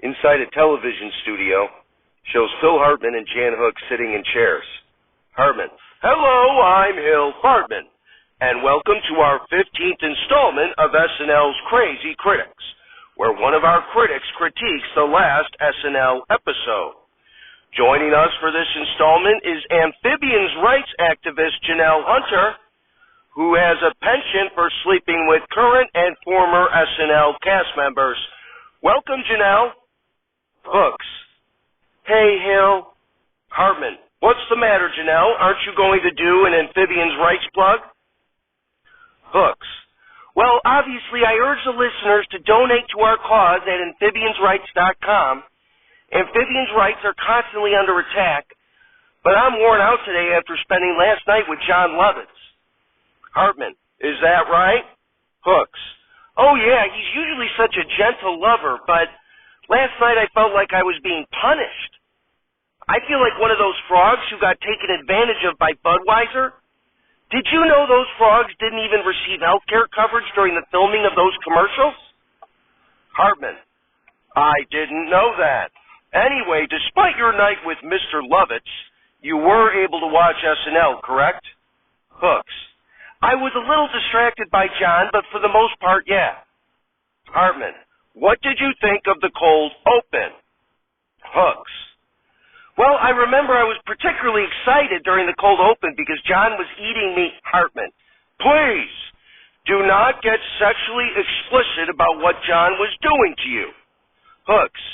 Inside a television studio, shows Phil Hartman and Jan Hook sitting in chairs. Hartman: Hello, I'm Hill Hartman, and welcome to our 15th installment of SNL's Crazy Critics, where one of our critics critiques the last SNL episode. Joining us for this installment is amphibians rights activist Janelle Hunter, who has a penchant for sleeping with current and former SNL cast members. Welcome, Janelle. Hooks: Hey, Hill. Hartman: What's the matter, Janelle? Aren't you going to do an amphibians rights plug? Hooks: Well, obviously, I urge the listeners to donate to our cause at amphibiansrights.com. Amphibians' rights are constantly under attack, but I'm worn out today after spending last night with Jon Lovitz. Hartman: Is that right? Hooks: Oh, yeah, he's usually such a gentle lover, but last night I felt like I was being punished. I feel like one of those frogs who got taken advantage of by Budweiser. Did you know those frogs didn't even receive health care coverage during the filming of those commercials? Hartman: I didn't know that. Anyway, despite your night with Mr. Lovitz, you were able to watch SNL, correct? Hooks: I was a little distracted by John, but for the most part, yeah. Hartman: What did you think of the cold open? Hooks: Well, I remember I was particularly excited during the cold open because John was eating me. Hartman: Please, do not get sexually explicit about what John was doing to you. Hooks: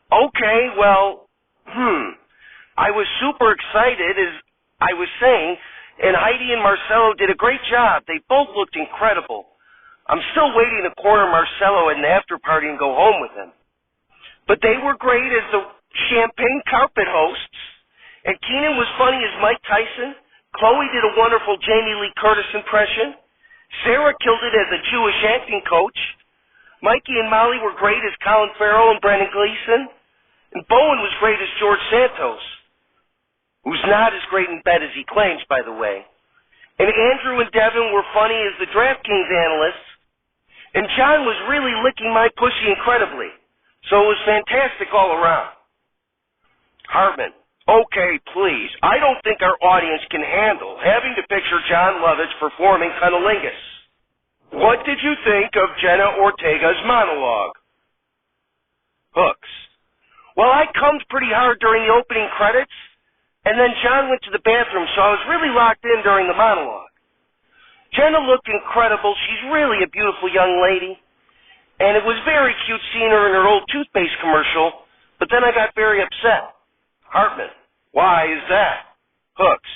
Okay, well, I was super excited, as I was saying, and Heidi and Marcelo did a great job. They both looked incredible. I'm still waiting to corner Marcelo at an after party and go home with him. But they were great as the champagne carpet hosts, and Keenan was funny as Mike Tyson. Chloe did a wonderful Jamie Lee Curtis impression. Sarah killed it as a Jewish acting coach. Mikey and Molly were great as Colin Farrell and Brendan Gleeson. And Bowen was great as George Santos, who's not as great in bed as he claims, by the way. And Andrew and Devin were funny as the DraftKings analysts. And John was really licking my pussy incredibly. So it was fantastic all around. Hartman: Okay, please. I don't think our audience can handle having to picture Jon Lovitz performing cunnilingus. What did you think of Jenna Ortega's monologue? Hooks: Well, I cummed pretty hard during the opening credits, and then John went to the bathroom, so I was really locked in during the monologue. Jenna looked incredible. She's really a beautiful young lady, and it was very cute seeing her in her old toothpaste commercial, but then I got very upset. Hartman: Why is that? Hooks: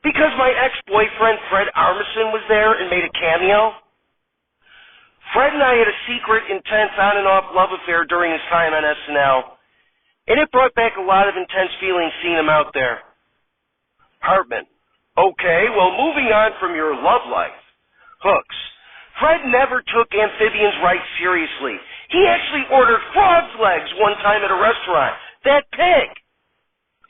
Because my ex-boyfriend Fred Armisen was there and made a cameo. Fred and I had a secret, intense on and off love affair during his time on SNL, and it brought back a lot of intense feelings seeing him out there. Hartman: Okay, well, moving on from your love life. Hooks: Fred never took amphibians' rights seriously. He actually ordered frog's legs one time at a restaurant. That pig.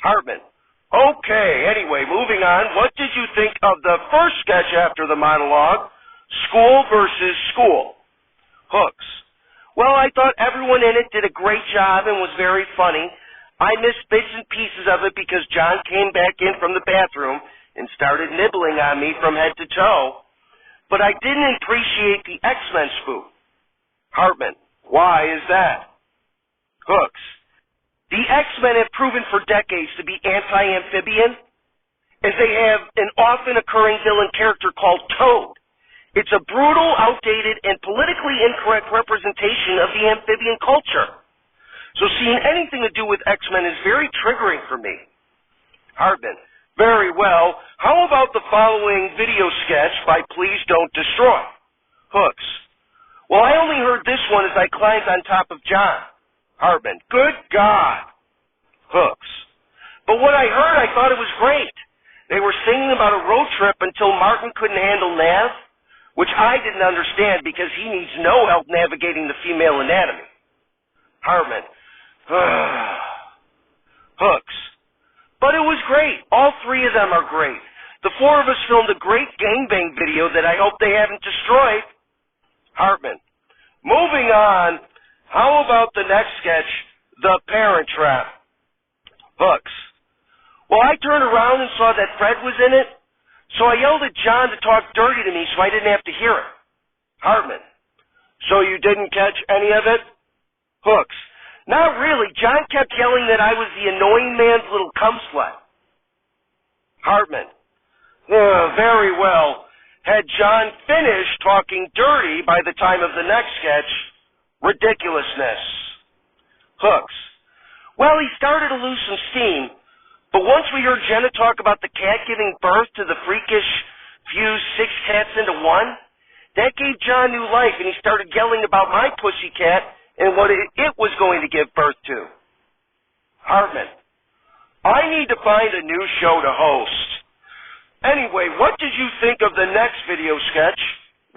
Hartman: Okay, anyway, moving on. What did you think of the first sketch after the monologue, School versus School? Hooks: Well, I thought everyone in it did a great job and was very funny. I missed bits and pieces of it because John came back in from the bathroom and started nibbling on me from head to toe. But I didn't appreciate the X-Men spoof. Hartman: Why is that? Hooks: The X-Men have proven for decades to be anti-amphibian, as they have an often occurring villain character called Toad. It's a brutal, outdated, and politically incorrect representation of the amphibian culture. So seeing anything to do with X-Men is very triggering for me. Hartman: Very well. How about the following video sketch by Please Don't Destroy? Hooks: Well, I only heard this one as I climbed on top of John. Hartman: Good God. Hooks: But what I heard, I thought it was great. They were singing about a road trip until Martin couldn't handle Nav, which I didn't understand because he needs no help navigating the female anatomy. Hartman: Hooks: But it was great. All three of them are great. The four of us filmed a great gangbang video that I hope they haven't destroyed. Hartman: Moving on, how about the next sketch, The Parent Trap. Hooks. Well, I turned around and saw that Fred was in it, so I yelled at John to talk dirty to me so I didn't have to hear it. Hartman. So you didn't catch any of it? Hooks. Not really. John kept yelling that I was the annoying man's little cum slut. Hartman. Very well. Had John finished talking dirty by the time of the next sketch? Ridiculousness. Hooks. Well, he started to lose some steam, but once we heard Jenna talk about the cat giving birth to the freakish fused 6 cats into one, that gave John new life, and he started yelling about my pussy cat and what it was going to give birth to. Hartman. I need to find a new show to host. Anyway, what did you think of the next video sketch?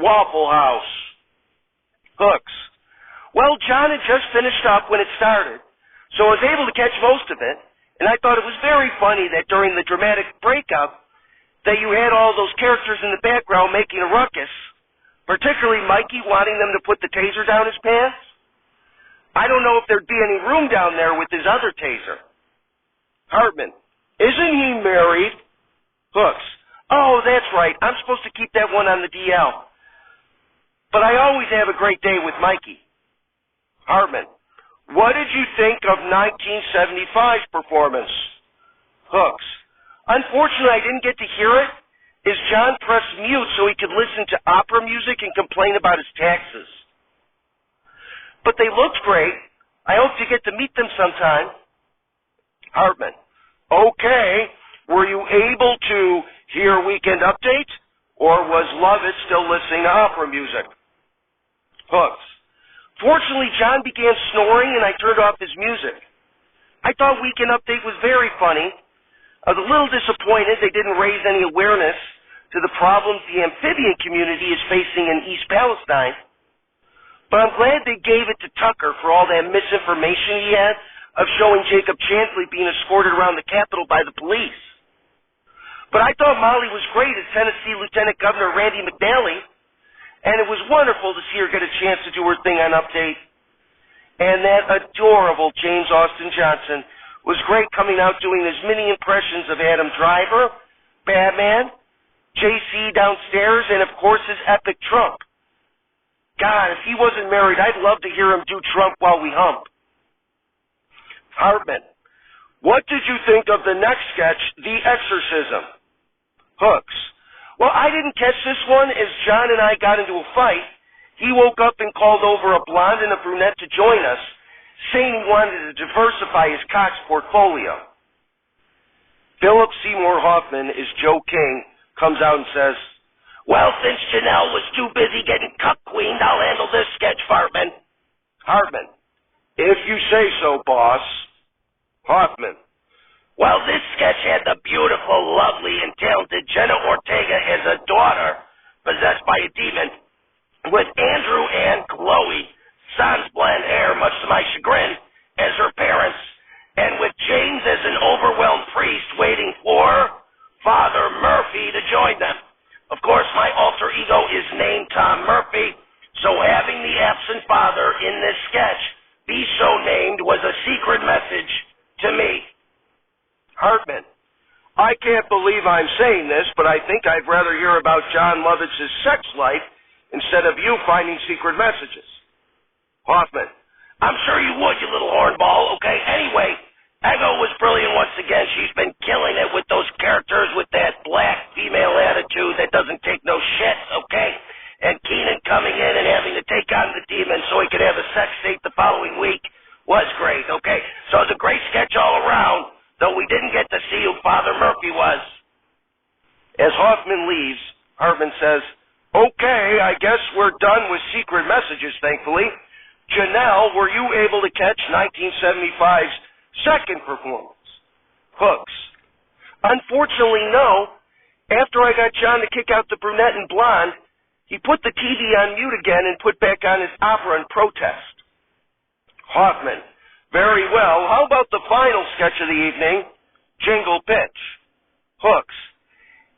Waffle House. Hooks. Well, John had just finished up when it started, so I was able to catch most of it, and I thought it was very funny that during the dramatic breakup that you had all those characters in the background making a ruckus, particularly Mikey wanting them to put the taser down his pants. I don't know if there'd be any room down there with his other taser. Hartman. Isn't he married? Hooks. Oh, that's right. I'm supposed to keep that one on the DL. But I always have a great day with Mikey. Hartman. What did you think of 1975's performance? Hooks. Unfortunately, I didn't get to hear it, as John pressed mute so he could listen to opera music and complain about his taxes. But they looked great. I hope you get to meet them sometime. Hartman. Okay. Were you able to hear Weekend Update, or was Lovett still listening to opera music? Hooks. Fortunately, John began snoring, and I turned off his music. I thought Weekend Update was very funny. I was a little disappointed they didn't raise any awareness to the problems the amphibian community is facing in East Palestine. But I'm glad they gave it to Tucker for all that misinformation he had of showing Jacob Chansley being escorted around the Capitol by the police. But I thought Molly was great as Tennessee Lieutenant Governor Randy McNally, and it was wonderful to see her get a chance to do her thing on Update. And that adorable James Austin Johnson was great coming out doing his mini impressions of Adam Driver, Batman, JC downstairs, and of course his epic Trump. God, if he wasn't married, I'd love to hear him do Trump while we hump. Hartman. What did you think of the next sketch, The Exorcism? Hooks. Well, I didn't catch this one as John and I got into a fight. He woke up and called over a blonde and a brunette to join us, saying he wanted to diversify his Cox portfolio. Philip Seymour Hoffman, as Joe King, comes out and says, well, since Janelle was too busy getting cuck-queened, I'll handle this sketch, Hartman. Hartman. If you say so, boss. Hoffman. Well, this sketch had the beautiful, lovely, and talented Jenna Ortega as a daughter possessed by a demon, with Andrew and Chloe, sans blonde hair, much to my chagrin, as her parents, and with James as an overwhelmed priest waiting for Father Murphy to join them. Of course, my alter ego is named Tom Murphy, so having the absent father in this sketch be so named was a secret message to me. Hartman. I can't believe I'm saying this, but I think I'd rather hear about John Lovitz's sex life instead of you finding secret messages. Hoffman. I'm sure you would, you little hornball. Okay, anyway, Ego was brilliant once again. She's been killing it with those characters with that black female attitude that doesn't take no shit, okay? And Keenan coming in and having to take on the demon so he could have a sex date the following week was great, okay? So it was a great sketch all around, though we didn't get to see who Father Murphy was. As Hoffman leaves, Hartman says, okay, I guess we're done with secret messages, thankfully. Janelle, were you able to catch 1975's second performance? Hooks. Unfortunately, no. After I got John to kick out the brunette and blonde, he put the TV on mute again and put back on his opera in protest. Hoffman. Very well. How about the final sketch of the evening? Jingle Pitch. Hooks.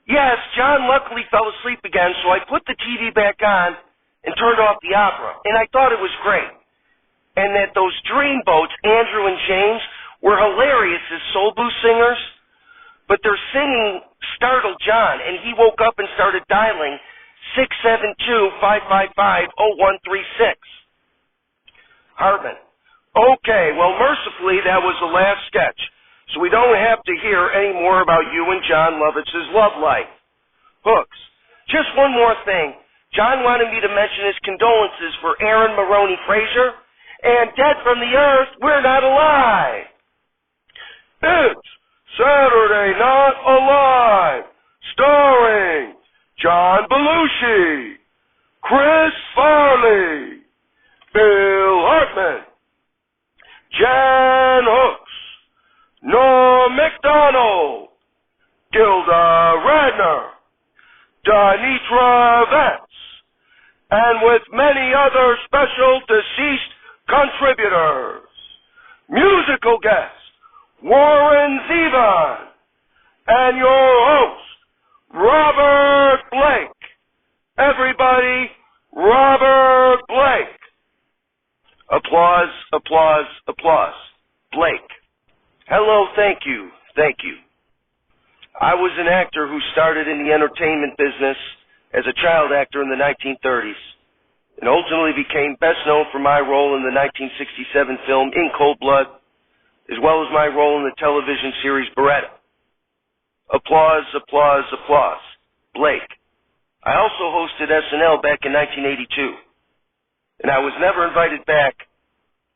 Yes, John luckily fell asleep again, so I put the TV back on and turned off the opera, and I thought it was great. and that those dreamboats, Andrew and James, were hilarious as soul blues singers, but their singing startled John, and he woke up and started dialing 672-555-0136. Hartman: okay, well, mercifully, that was the last sketch, so we don't have to hear any more about you and John Lovitz's love life. Hooks: just one more thing. John wanted me to mention his condolences for Aaron Maroney Frazier, and dead from the earth, we're not alive. It's Saturday Not Alive, starring John Belushi, Chris Farley, Bill Hartman, Jan Hooks, Norm MacDonald, Gilda Radner, Danitra Vance, and with many other special deceased contributors. Musical guest, Warren Zevon, and your host, Robert Blake. Everybody, Robert Blake. Applause, applause, applause. Blake. Hello, thank you, thank you. I was an actor who started in the entertainment business as a child actor in the 1930s and ultimately became best known for my role in the 1967 film In Cold Blood, as well as my role in the television series Beretta. Applause, applause, applause. Blake. I also hosted SNL back in 1982, and I was never invited back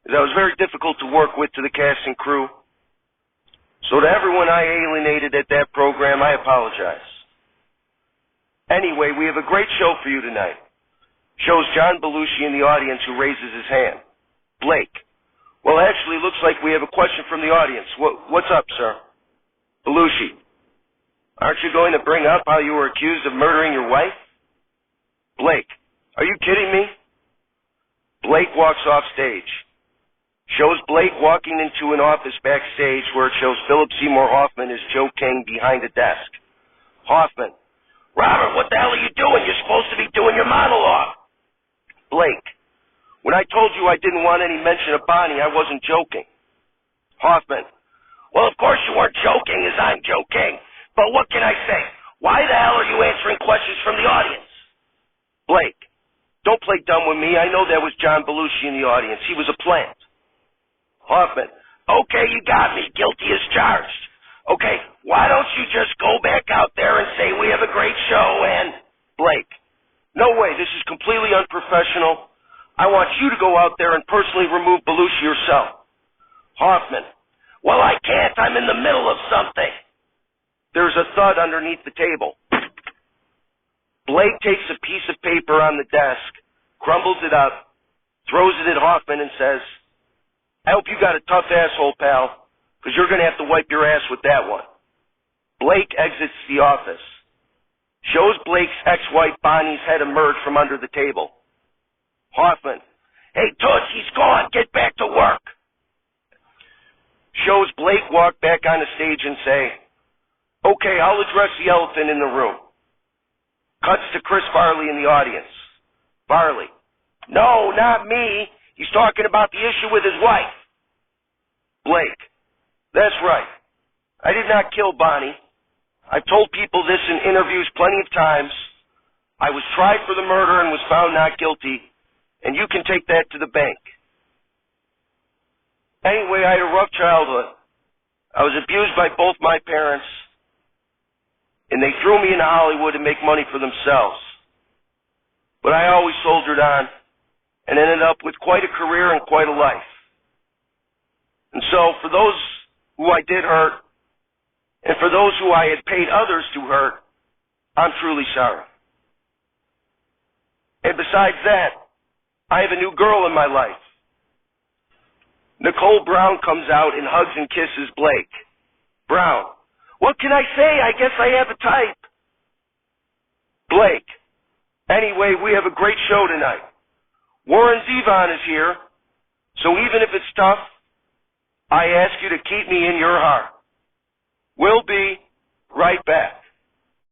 as I was very difficult to work with to the cast and crew. So to everyone I alienated at that program, I apologize. Anyway, we have a great show for you tonight. Shows John Belushi in the audience who raises his hand. Blake. Well, actually, looks like we have a question from the audience. What's up, sir? Belushi. Aren't you going to bring up how you were accused of murdering your wife? Blake. Are you kidding me? Blake walks off stage. Shows Blake walking into an office backstage where it shows Philip Seymour Hoffman as Joe King behind a desk. Hoffman. Robert, what the hell are you doing? You're supposed to be doing your monologue. Blake. When I told you I didn't want any mention of Bonnie, I wasn't joking. Hoffman. Well, of course you weren't joking, as I'm joking. But what can I say? Why the hell are you answering questions from the audience? Blake. Don't play dumb with me. I know that was John Belushi in the audience. He was a plant. Hoffman. Okay, you got me. Guilty as charged. Okay, why don't you just go back out there and say we have a great show and... Blake. No way. This is completely unprofessional. I want you to go out there and personally remove Belushi yourself. Hoffman. Well, I can't. I'm in the middle of something. There's a thud underneath the table. Blake takes a piece of paper on the desk, crumbles it up, throws it at Hoffman and says, I hope you got a tough asshole, pal, because you're going to have to wipe your ass with that one. Blake exits the office. Shows Blake's ex-wife Bonnie's head emerge from under the table. Hoffman. Hey, Toots, he's gone. Get back to work. Shows Blake walk back on the stage and say, okay, I'll address the elephant in the room. Cuts to Chris Farley in the audience. Farley. No, not me. He's talking about the issue with his wife. Blake. That's right. I did not kill Bonnie. I've told people this in interviews plenty of times. I was tried for the murder and was found not guilty, and you can take that to the bank. Anyway, I had a rough childhood. I was abused by both my parents, and they threw me into Hollywood to make money for themselves. But I always soldiered on and ended up with quite a career and quite a life. And so for those who I did hurt, and for those who I had paid others to hurt, I'm truly sorry. And besides that, I have a new girl in my life. Nicole Brown comes out and hugs and kisses Blake. Brown. What can I say? I guess I have a type. Blake. Anyway, we have a great show tonight. Warren Zevon is here, so even if it's tough, I ask you to keep me in your heart. We'll be right back.